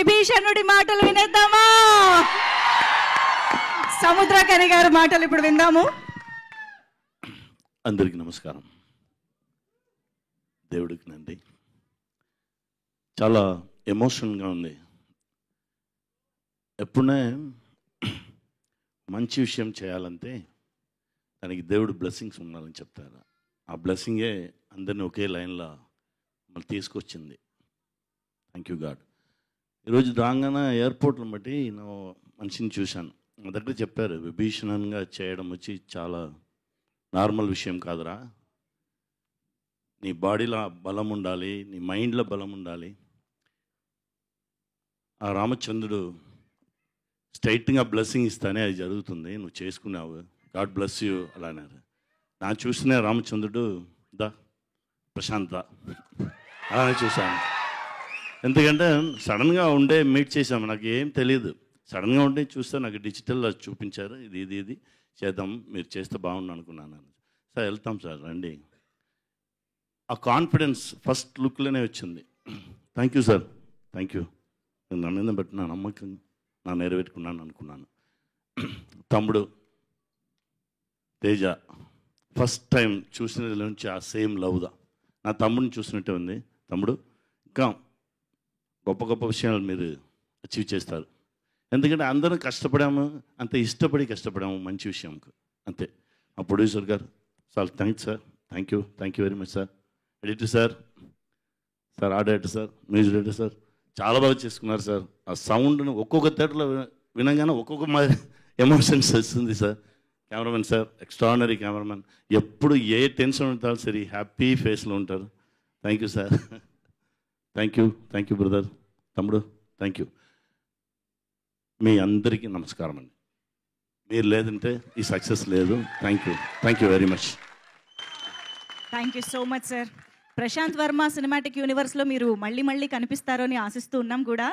విభీషణుడి మాటలు వినేద్దామా? సముద్రకని గారి మాటలు ఇప్పుడు విందాము. అందరికీ నమస్కారం. దేవుడికి నండి. చాలా ఎమోషనల్గా ఉంది. ఎప్పుడే మంచి విషయం చేయాలంటే దానికి దేవుడు బ్లెస్సింగ్స్ ఉండాలని చెప్తారు. ఆ బ్లెస్సింగే అందరినీ ఒకే లైన్లో మళ్ళీ తీసుకొచ్చింది. Thank you God. ఈరోజు రాగానే ఎయిర్పోర్ట్ని బట్టి నేను మనిషిని చూశాను. నా దగ్గర చెప్పారు, విభీషణంగా చేయడం వచ్చి చాలా నార్మల్ విషయం కాదురా. నీ బాడీలో బలం ఉండాలి, నీ మైండ్లో బలం ఉండాలి. ఆ రామచంద్రుడు స్ట్రైట్గా బ్లెస్సింగ్ ఇస్తానే అది జరుగుతుంది, నువ్వు చేసుకున్నావు, గాడ్ బ్లెస్ యూ అలా అన్నారు. నా చూసిన రామచంద్రుడు దా ప్రశాంత అలానే చూశాను. ఎందుకంటే సడన్గా ఉండే మీట్ చేశాము, నాకు ఏం తెలియదు. సడన్గా ఉండే చూస్తే నాకు డిజిటల్లో చూపించారు, ఇది చేద్దాం, మీరు చేస్తే బాగుండు అనుకున్నాను. సార్ వెళ్తాం సార్ రండి. ఆ కాన్ఫిడెన్స్ ఫస్ట్ లుక్లోనే వచ్చింది. Thank you sir, thank you. నా మీద పెట్టిన నమ్మకం నా నెరవేర్చుకున్నాను అనుకున్నాను. తమ్ముడు తేజ ఫస్ట్ టైం చూసిన నుంచి ఆ సేమ్ లవ్దా నా తమ్ముడిని చూసినట్టే ఉంది. తమ్ముడు ఇంకా గొప్ప గొప్ప విషయాలు మీరు అచీవ్ చేస్తారు. ఎందుకంటే అందరం కష్టపడాము, అంత ఇష్టపడి కష్టపడాము మంచి విషయంకు, అంతే. ఆ ప్రొడ్యూసర్ గారు sir thanks sir, thank you very much sir. Editor sir, art director sir, music director sir, చాలా బాగా చేసుకున్నారు సార్. ఆ సౌండ్ను ఒక్కొక్క థియేటర్లో వినగానే ఒక్కొక్క మాదిరి ఎమోషన్స్ వస్తుంది సార్. కెమెరామెన్ సార్, ఎక్స్ట్రాడినరీ కెమెరామెన్, ఎప్పుడు ఏ టెన్షన్ ఉంటారో సరే హ్యాపీ ఫేస్లో ఉంటారు. Thank you sir, thank you brother, తమ్ముడు థ్యాంక్ యూ. మీ అందరికీ నమస్కారం అండి. మీరు లేదంటే ఈ సక్సెస్ లేదు. Thank you very much. Thank you so much sir. Prashanth Varma cinematic యూనివర్స్లో మీరు మళ్ళీ కనిపిస్తారని ఆశిస్తూ ఉన్నాం కూడా.